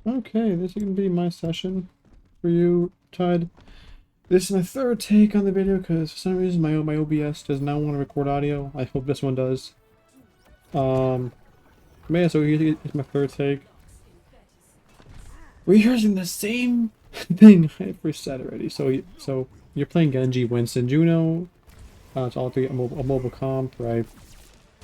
Okay, this is gonna be my session for you, Tide. This is my third take on the video because for some reason my OBS does not want to record audio. I hope this one does. Um, Man, so it's my third take. We're using the same thing every set already. So you're playing Genji, Winston, Juno. It's all three a mobile comp, right?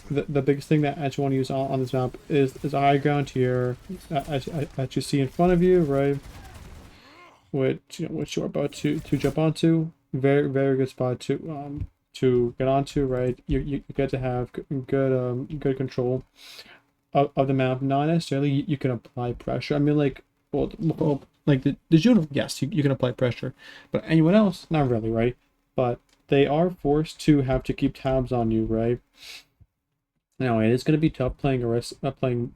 The biggest thing that I actually want to use on this map is a high ground here that you see in front of you, right? Which you're about to jump onto. Very good spot to get onto, right? You get to have good control of the map. Not necessarily you can apply pressure. I mean, like, like the Juno, yes, you can apply pressure, but anyone else, not really, right? But they are forced to have to keep tabs on you, right? Now it is going to be tough playing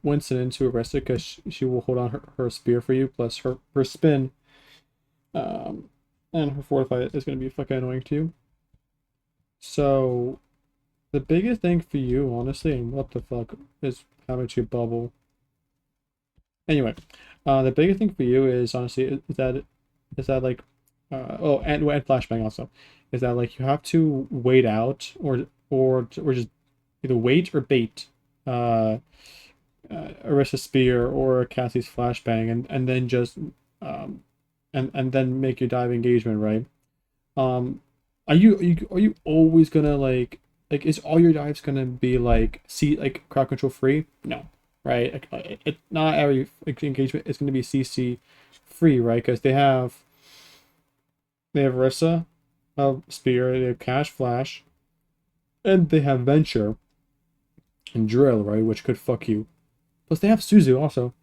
Winston into Orisa because she will hold on her spear for you, plus her spin, um, and her fortify is going to be fucking annoying to you. So the biggest thing for you, honestly, and what the fuck, is having to bubble. Anyway, the biggest thing for you is honestly is that like, oh, and flashbang also, is that like you have to wait out or just either wait or bait Orisa Spear or Cassie's Flashbang and then just and then make your dive engagement, right? Um are you always gonna like is all your dives gonna be like crowd control free? No. Right? Not every engagement is gonna be CC free, right? Because they have Orisa, Spear, they have Cash Flash, and they have Venture and Drill, right? Which could fuck you. Plus they have Suzu also.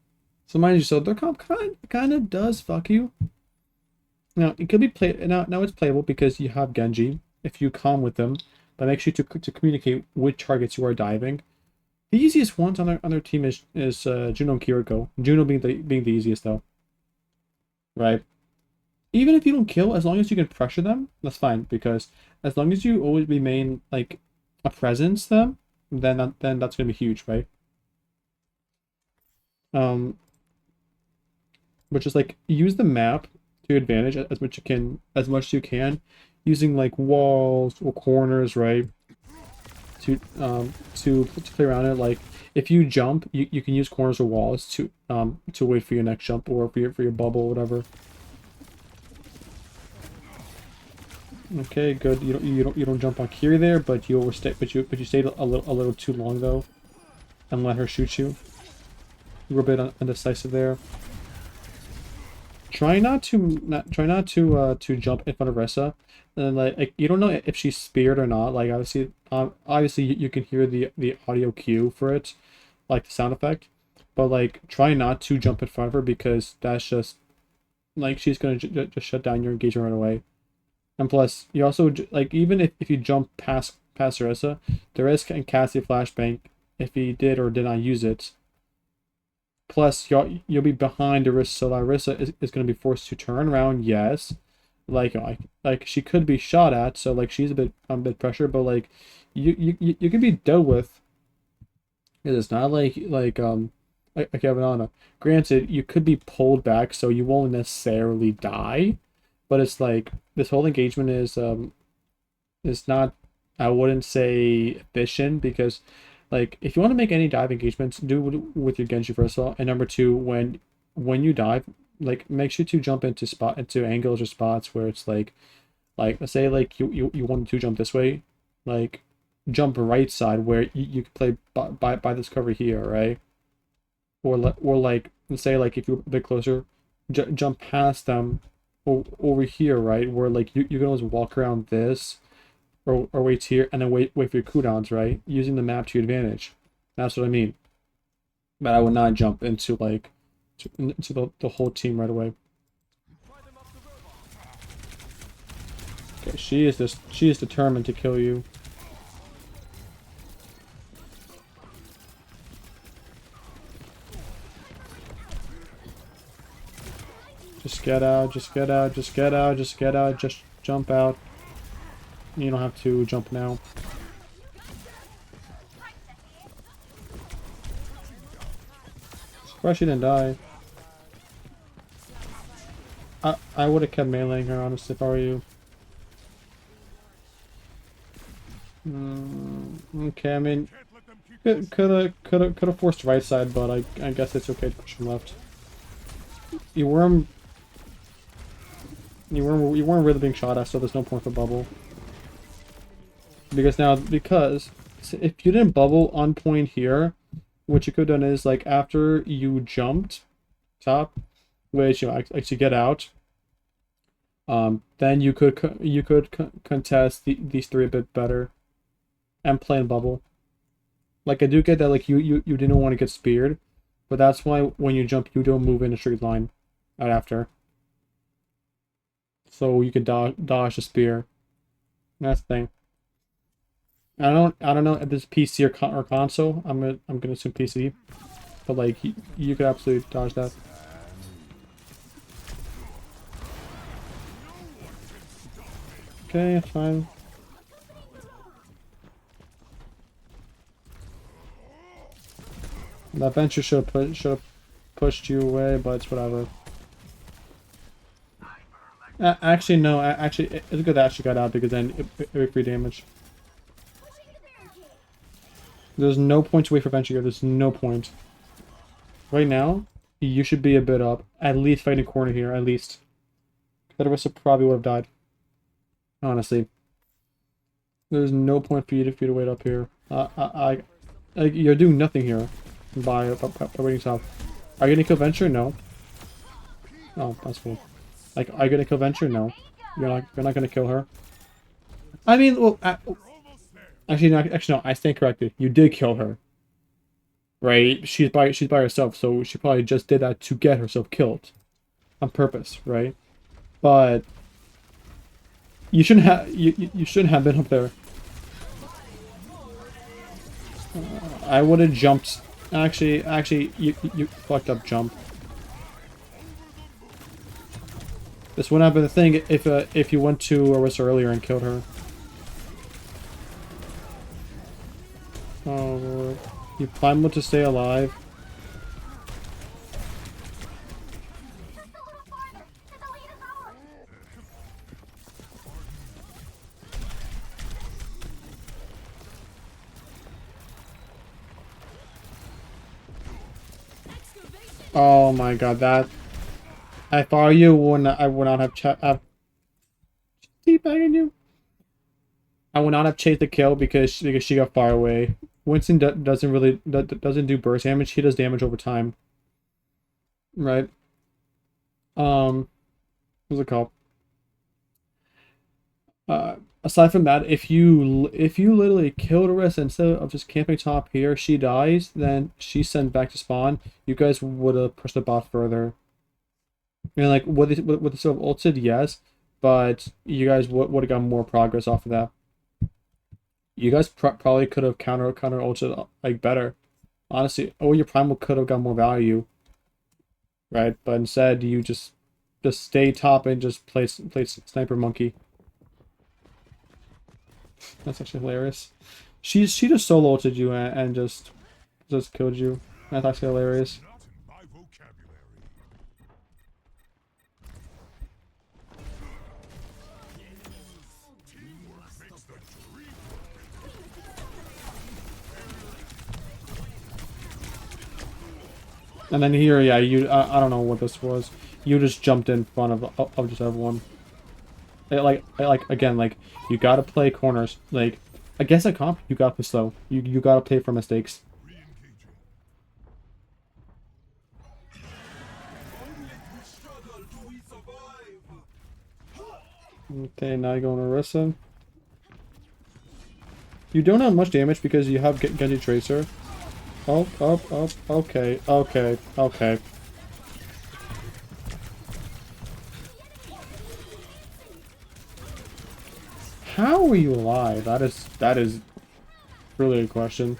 So mind you, so their comp kind of does fuck you. Now it could be played now it's playable because you have Genji if you calm with them, but make sure to communicate which targets you are diving. The easiest ones on their team is Juno and Kiriko. Juno being the easiest though. Right? Even if you don't kill, as long as you can pressure them, that's fine, because as long as you always remain like a presence to them, then that's gonna be huge, right? Um which is like use the map to your advantage as much as you can, using like walls or corners, right? To play around it. Like if you jump, you can use corners or walls to wait for your next jump or for your bubble or whatever. Okay, good. You don't jump on Kiri there, but you overstay but you stayed a little too long though, and let her shoot you. You were a bit undecisive there. Try not to jump in front of Ressa, and like you don't know if she's speared or not. Like obviously you can hear the audio cue for it, like the sound effect, but like try not to jump in front of her because that's just like she's gonna just shut down your engagement right away. And plus, you also like even if you jump past Orisa, there is Cassie flashbang if he did or did not use it. Plus, you'll be behind Orisa, so Orisa is going to be forced to turn around. Yes, like she could be shot at, so like she's a bit pressure, but like you can be dealt with. It's not like Avanana. Granted, you could be pulled back, so you won't necessarily die, but it's like this whole engagement is not, I wouldn't say efficient, because like if you want to make any dive engagements, do it with your Genji first of all, and number two, when you dive, like make sure to jump into angles or spots where it's like let's say like you want to jump this way, like jump right side where you can play by this cover here, right? Or like let's say like if you're a bit closer, jump past them over here, right? Where like you can always walk around this or wait here and then wait for your cooldowns, right? Using the map to your advantage. That's what I mean. But I would not jump into like into the whole team right away. Okay, she is determined to kill you. Just get out, just get out, just get out, just get out, just jump out. You don't have to jump now. Surprised she didn't die. I would have kept meleeing her, honestly, if I were you. Okay, I mean, could have forced right side, but I guess it's okay to push him left. You weren't really being shot at, so there's no point for bubble. Because if you didn't bubble on point here, what you could have done is like after you jumped top, which you know, actually get out. Then you could contest these three a bit better, and play in bubble. Like I do get that like you didn't want to get speared, but that's why when you jump you don't move in a straight line, right after. So you could dodge the spear. That's the thing. I don't know if it's PC or console. I'm gonna assume PC, but like you could absolutely dodge that. Okay, fine. That venture should have pushed you away, but it's whatever. Actually, no. Actually, it's good that she got out because then it would free damage. There's no point to wait for venture here. There's no point. Right now, you should be a bit up. At least fighting corner here, at least. Otherwise, it probably would have died. Honestly. There's no point for you to wait up here. You're doing nothing here by waiting top. Are you gonna kill venture? No. Oh, that's cool. Like, are you gonna kill venture? No. You're not gonna kill her. I mean, well, actually, no. I stand corrected. You did kill her, right? She's by herself, so she probably just did that to get herself killed, on purpose, right? But you shouldn't have you shouldn't have been up there. I would have jumped. Actually, you fucked up jump. This wouldn't have been the thing if you went to Orisa earlier and killed her. Oh Lord. You primal to stay alive. Oh my god, that... If I were you, I would not have teabagging you. I would not have chased the kill because she got far away. Winston doesn't do burst damage. He does damage over time. Right. What's it called? Aside from that, if you literally killed Orisa instead of just camping top here, she dies, then she's sent back to spawn. You guys would have pushed the bot further. I mean, like, would they still have ulted? Yes, but you guys would have gotten more progress off of that. You guys probably could have counter ulted like better. Honestly, or your primal could have got more value, right? But instead, you just stay top and just play sniper monkey. That's actually hilarious. She just solo ulted you and just killed you. That's actually hilarious. And then here, yeah, I don't know what this was. You just jumped in front of just everyone. Like again, like, you gotta play corners. Like, I guess at comp, you gotta play slow. You gotta play for mistakes. Okay, now you're going to Orisa. You don't have much damage because you have Genji Tracer. Oh, okay. How are you alive? That is really a question.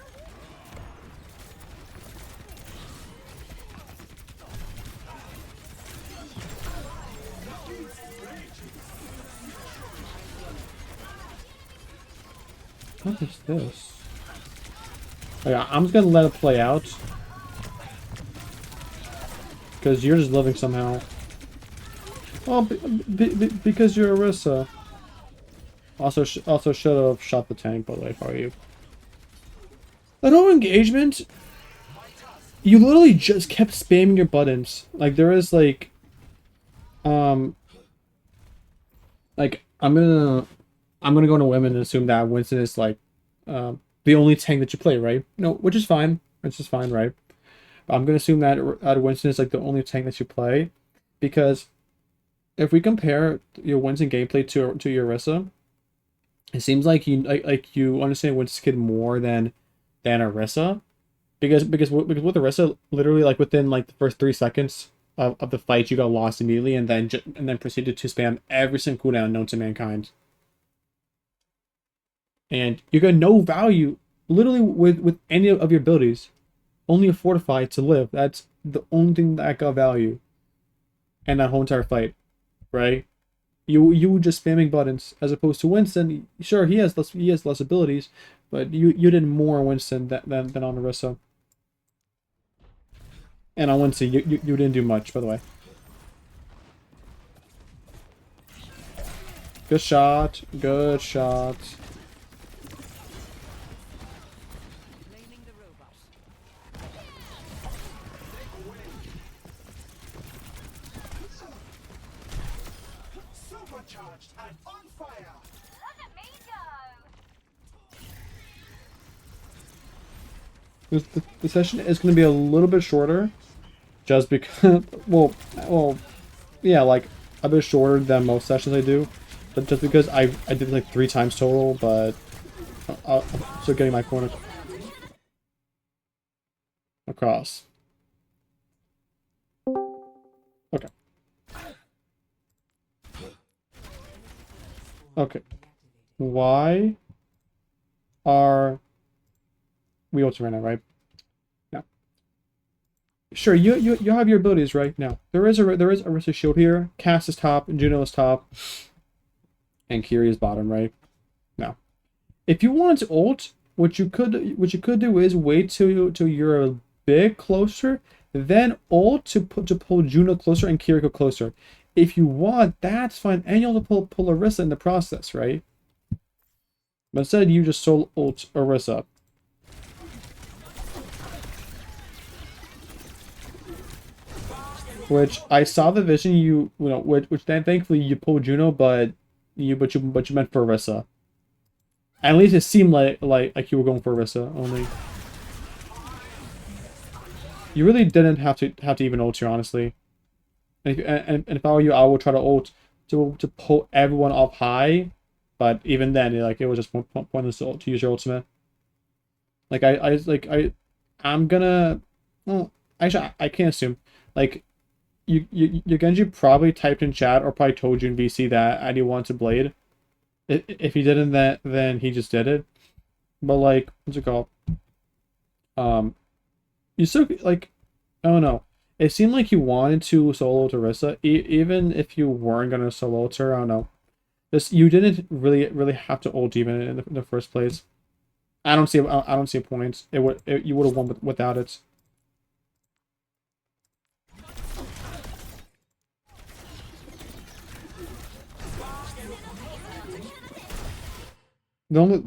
What is this? Oh, yeah, I'm just gonna let it play out. Because you're just living somehow. Oh, because you're Orisa. Also should have shot the tank, by the way, if I were you. That whole engagement, you literally just kept spamming your buttons. Like there is um, like I'm gonna go into women and assume that Winston is the only tank that you play, right? No, which is fine. Which is fine, right? But I'm gonna assume that Winston is like the only tank that you play, because if we compare your Winston gameplay to your Orisa, it seems like you understand Winston kid more than Orisa, because with Orisa, literally like within like the first 3 seconds of the fight, you got lost immediately, and then proceeded to spam every single cooldown known to mankind, and you got no value literally with any of your abilities. Only a fortify to live. That's the only thing that got value, and that whole entire fight, right? You were just spamming buttons as opposed to Winston. Sure, he has less abilities, but you did more Winston than on Orisa. And on Winston, you didn't do much, by the way. Good shot. Good shot. The session is going to be a little bit shorter, just because, well, yeah, like a bit shorter than most sessions I do, but just because I did like 3 times total, but I'm still getting my corner across. Okay. Okay. Why are we ulti right now, right? Now, sure, you have your abilities right now. There is Orisa shield here. Cass is top, Juno is top, and Kiri is bottom, right? Now, if you wanted to ult, what you could do is wait till you're a bit closer, then ult to pull Juno closer and Kiri closer. If you want, that's fine, and you'll have to pull Orisa in the process, right? But instead, you just solo ult Orisa. Which I saw the vision which then thankfully you pulled Juno, but you meant for Orisa. At least it seemed like you were going for Orisa only. You really didn't have to even ult here, honestly. And if I were you, I would try to ult to pull everyone off high, but even then, it was just pointless to use your ultimate. I'm gonna. Well, actually, I can't assume. Like, your Genji probably typed in chat or probably told you in VC that Adi wants a blade. If he didn't, then he just did it. But like, what's it called? You still like, I don't know. It seemed like you wanted to solo Orisa, even if you weren't gonna solo her. I don't know. You didn't really have to ult even in the first place. I don't see a point. You would have won without it. The only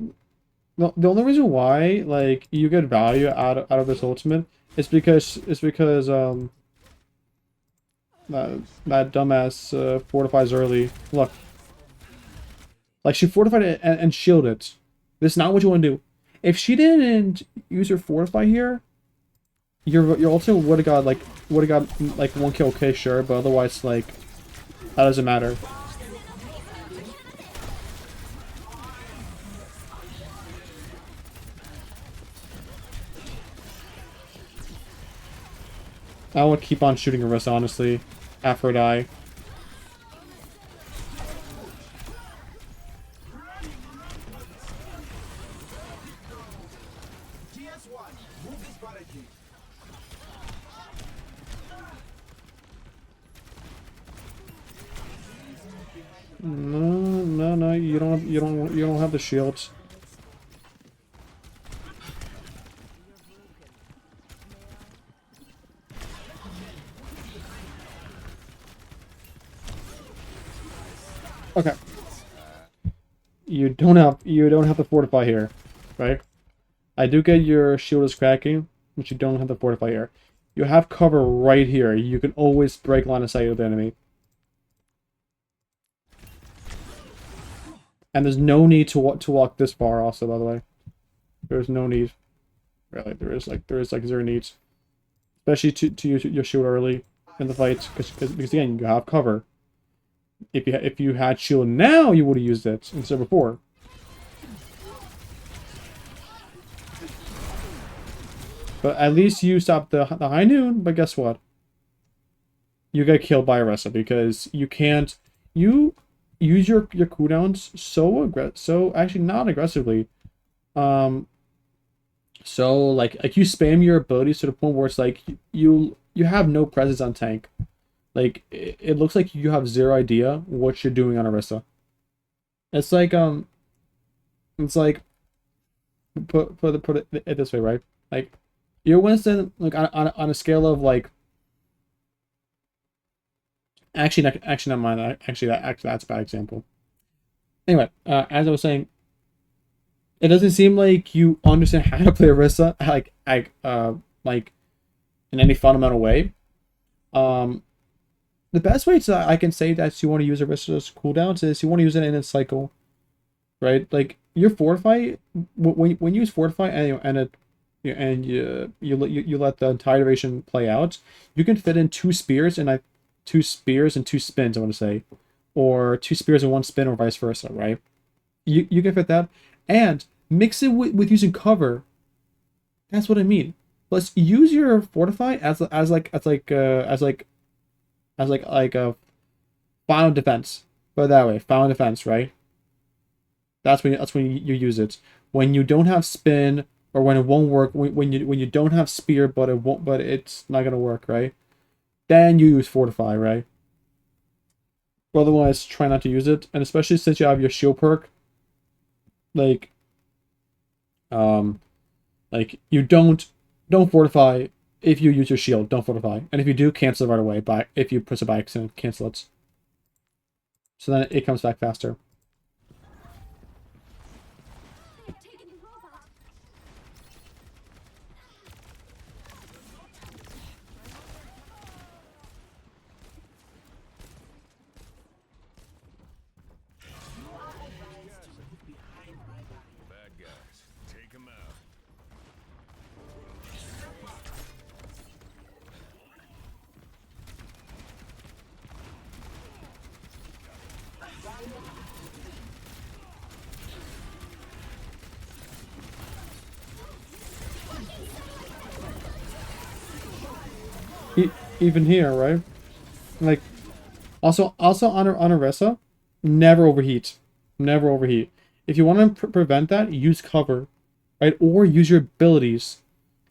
the only reason why like you get value out of this ultimate is because that dumbass fortifies early. Look, like she fortified it and shielded it. This is not what you want to do. If she didn't use her fortify here, your ultimate would have got like 1 kill. Okay, sure, but otherwise like that doesn't matter. I would keep on shooting Orisa, honestly, after I die. No, you don't have the shields. Okay. You don't have to fortify here, right? I do get your shield is cracking, but you don't have to fortify here. You have cover right here. You can always break line of sight of the enemy. And there's no need to walk this far also, by the way. There's no need. Really, there is like zero needs. Especially to use your shield early in the fights, because again, you have cover. If you had shield now, you would have used it instead of before. But at least you stopped the high noon. But guess what? You get killed by Orisa because you can't. You use your cooldowns so actually not aggressively. Um. So like you spam your abilities to the point where it's like you have no presence on tank. Like it looks like you have zero idea what you're doing on Orisa. It's like it's like put it this way, right? Like you're Winston like on a scale of like actually not mine. That's a bad example. Anyway, as I was saying, it doesn't seem like you understand how to play Orisa like in any fundamental way. Um, the best way to I can say that you want to use Orisa's cooldowns is you want to use it in a cycle, right? Like your fortify when you use fortify and it and you let the entire duration play out, you can fit in two spears and two spins, I want to say, or two spears and one spin, or vice versa, right? You can fit that and mix it with using cover. That's what I mean. Let's use your fortify as a final defense. Put it that way, final defense, right? That's when you use it. When you don't have spin or when it won't work, when you don't have spear but it's not gonna work, right? Then you use fortify, right? But otherwise, try not to use it, and especially since you have your shield perk, like um you don't fortify if you use your shield. Don't fortify, and if you do, cancel it right away. But if you press it by accident, cancel it. So then it comes back faster. Bad guys, take them out. Even here, right? Like also on Orisa, never overheat, never overheat. If you want to prevent that, use cover, right? Or use your abilities,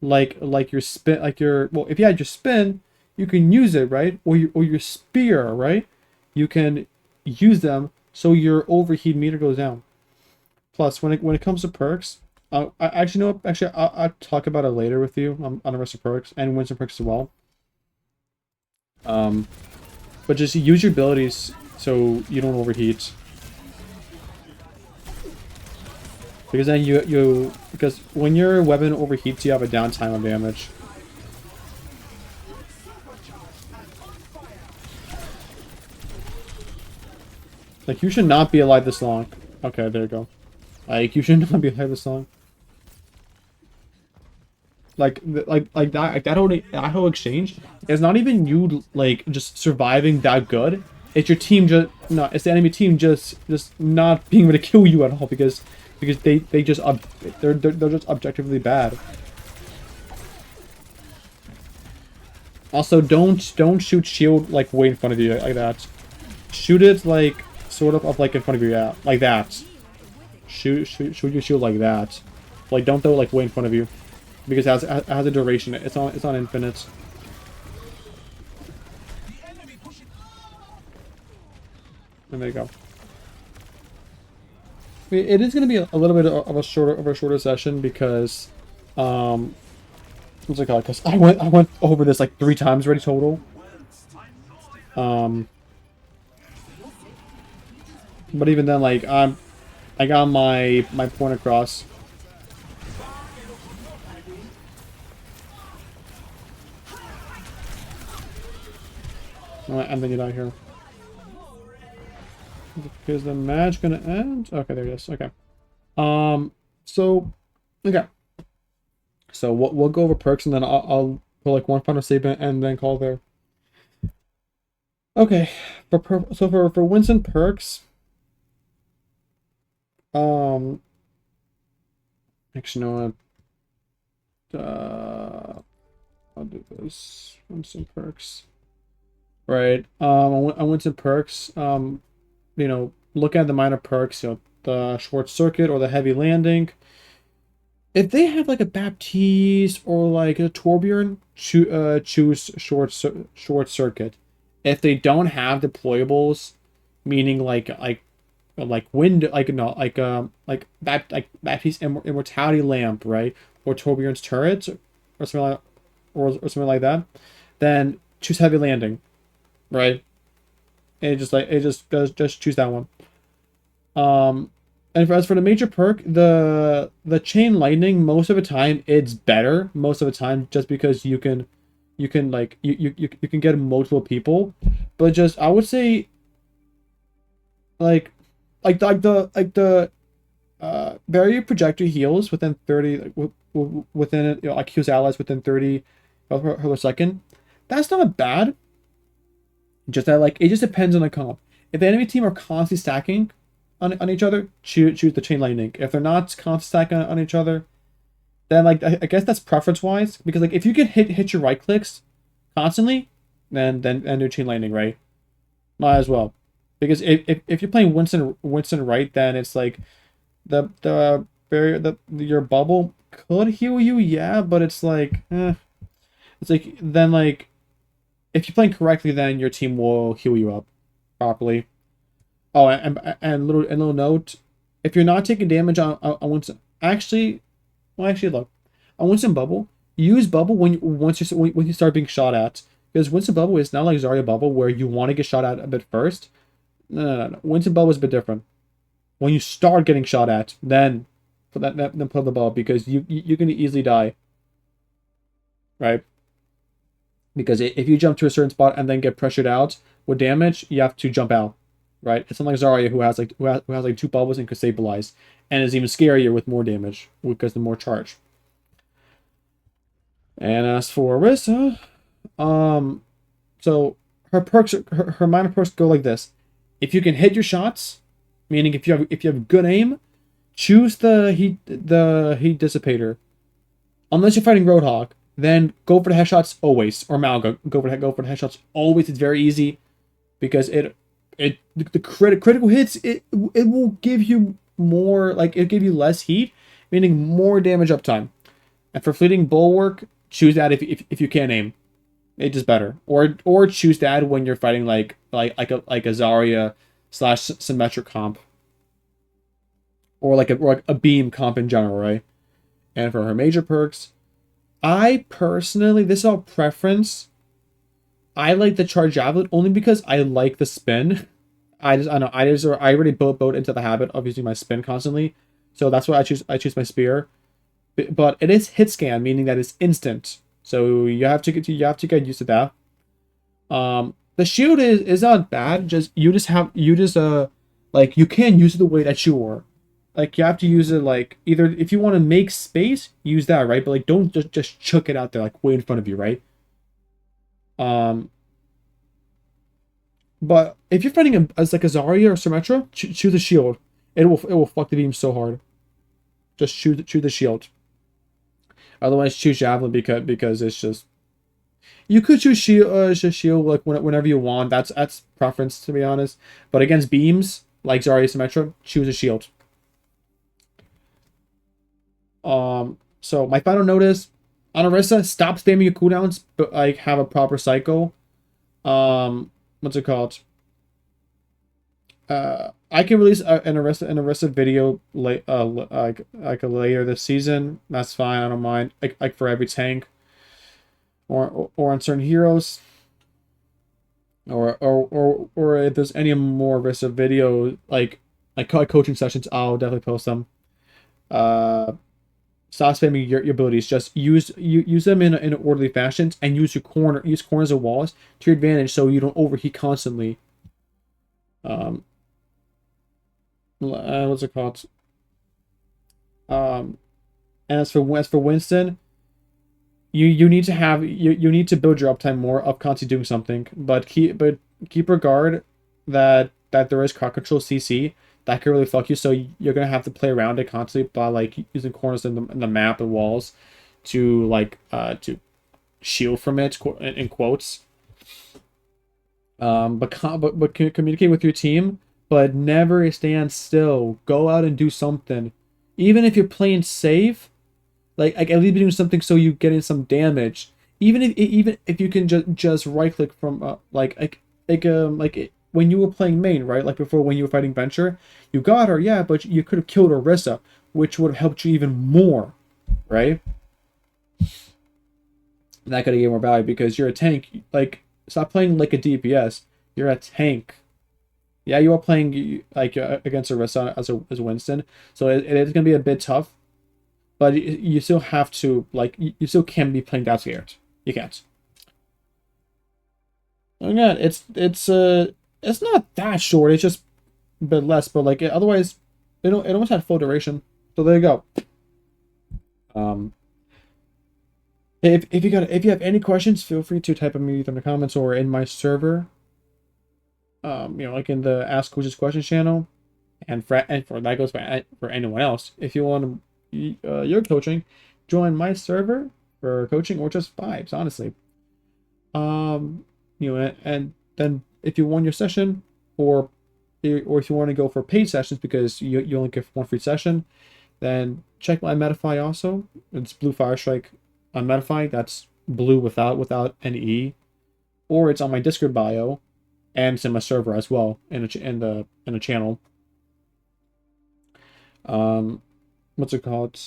like your spin, like your well, if you had your spin, you can use it, right? Or your spear, right? You can use them so your overheat meter goes down. Plus, when it comes to perks, I actually know actually I'll talk about it later with you on the rest of perks and Winston perks as well. Um, but just use your abilities so you don't overheat. Because then because when your weapon overheats, you have a downtime of damage. Like you should not be alive this long. Okay, there you go. Like you should not be alive this long. That whole exchange is not even you like just surviving that good. It's your team just no. It's the enemy team just not being able to kill you at all because they just they're just objectively bad. Also, don't shoot shield like way in front of you like that. Shoot it like sort of up like in front of you, yeah, like that. Shoot your shield like that. Like don't throw it like way in front of you. Because it has a duration. It's on infinite. And there you go. It is going to be a little bit of a shorter session because what's it called? Because I went over this like 3 times already total. But even then, like I got my point across. And then you die here. Is the match gonna end? Okay, there it is. Okay. So okay. So we'll go over perks and then I'll put like one final statement and then call there. Okay. For Winston perks, actually, no. I'll do this. Winston perks. Right. I went to perks. You know, look at the minor perks. You know, the short circuit or the heavy landing. If they have like a Baptiste or like a Torbjorn, choose short circuit. If they don't have deployables, meaning like wind like no like Baptiste immortality lamp, right, or Torbjorn's turret or something like or something like that, then choose heavy landing, right? And it just does just choose that one. And as for the major perk, the chain lightning, most of the time it's better. Most of the time, just because you can like you can get multiple people, but just I would say like like the barrier projector heals within 30 like, within it, you know, like heals allies within 30 per second. That's not bad. Just that like it just depends on the comp. If the enemy team are constantly stacking on each other, choose the chain lightning. If they're not constantly stacking on each other, then like I guess that's preference wise because like if you can hit your right clicks constantly, then do chain lightning, right? Might as well. Because if you're playing Winston right, then it's like the barrier the your bubble could heal you, yeah, but it's like it's like then like if you're playing correctly, then your team will heal you up properly. Oh, and little note, if you're not taking damage on Winston, actually, well, actually look, on Winston bubble, use bubble when you start being shot at, because Winston bubble is not like Zarya bubble where you want to get shot at a bit first. No. Winston bubble is a bit different. When you start getting shot at, then put the ball because you can easily die, right? Because if you jump to a certain spot and then get pressured out with damage, you have to jump out, right? It's not like Zarya who has like two bubbles and can stabilize, and is even scarier with more damage because the more charge. And as for Orisa, um, so her minor perks go like this: if you can hit your shots, meaning if you have good aim, choose the heat dissipator. Unless you're fighting Roadhog, then go for the headshots always. Or Malga, go for the headshots always. It's very easy because the critical hits it will give you more like it'll give you less heat, meaning more damage uptime. And for fleeting bulwark, choose that if you can't aim. It's just better. Or choose that when you're fighting like a Zarya slash symmetric comp. Or like a beam comp in general, right? And for her major perks, I personally, this is all preference. I like the charge javelin only because I like the spin. I know I already built into the habit of using my spin constantly, so that's why I choose my spear. But it is hit scan, meaning that it's instant. So you have to get used to that. The shield is not bad. Just like you can use it the way that you are. Like you have to use it like either if you want to make space, use that, right? But like don't just chuck it out there like way in front of you, right? Um, but if you're fighting as like a Zarya or Symmetra, choose a shield. It will fuck the beam so hard. Just choose the shield. Otherwise, choose javelin because it's just you could choose shield like whenever you want. That's preference to be honest. But against beams like Zarya Symmetra, choose a shield. So my final note is on Orisa, stop spamming your cooldowns, but like have a proper cycle. What's it called? I can release an Orisa video like later this season. That's fine. I don't mind. Like for every tank or on certain heroes. Or if there's any more Orisa video like Like coaching sessions, I'll definitely post them. Uh, Stop spamming your abilities. Just use them in an orderly fashion, and use corners of walls to your advantage, so you don't overheat constantly. Um, what's it called? Um, and as for Winston, you need to you need to build your uptime more of constantly doing something, but keep regard that there is crowd control CC that can really fuck you. So you're gonna have to play around it constantly by like using corners in the map and walls to shield from it in quotes. But communicate with your team, but never stand still. Go out and do something, even if you're playing safe. Like at least be doing something so you get in some damage. Even if you can just right click from when you were playing main, right? Like before when you were fighting Venture, you got her, yeah, but you could have killed Orisa, which would have helped you even more, right? And that could have given more value because you're a tank. Like stop playing like a DPS. You're a tank. Yeah, you are playing against Orisa as a Winston, so it is gonna be a bit tough, but you still have to you still can be playing that scared. You can't. Again, it's not that short. It's just a bit less, but like otherwise, it almost had full duration. So there you go. Um, if you have any questions, feel free to type them either in the comments or in my server. Like in the Ask Coaches Questions channel, and for that goes for anyone else. If you want your coaching, join my server for coaching or just vibes, honestly. Um, and then if you want your session, or if you want to go for paid sessions because you only get one free session, then check my Metafy also. It's Blue Fire Strike on Metafy. That's blue without an E, or it's on my Discord bio, and it's in my server as well in the channel. Um, what's it called?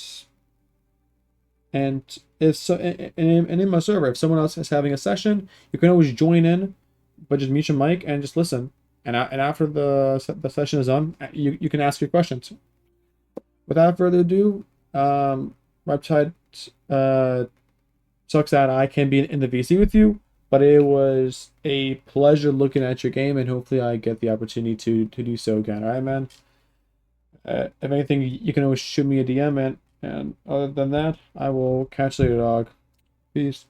And if so, and in my server, if someone else is having a session, you can always join in, but just mute your mic and just listen. And after the session is done, you can ask your questions. Without further ado, website sucks that I can be in the VC with you, but it was a pleasure looking at your game, and hopefully I get the opportunity to do so again. All right, man. If anything, you can always shoot me a DM, and other than that, I will catch you later, dog. Peace.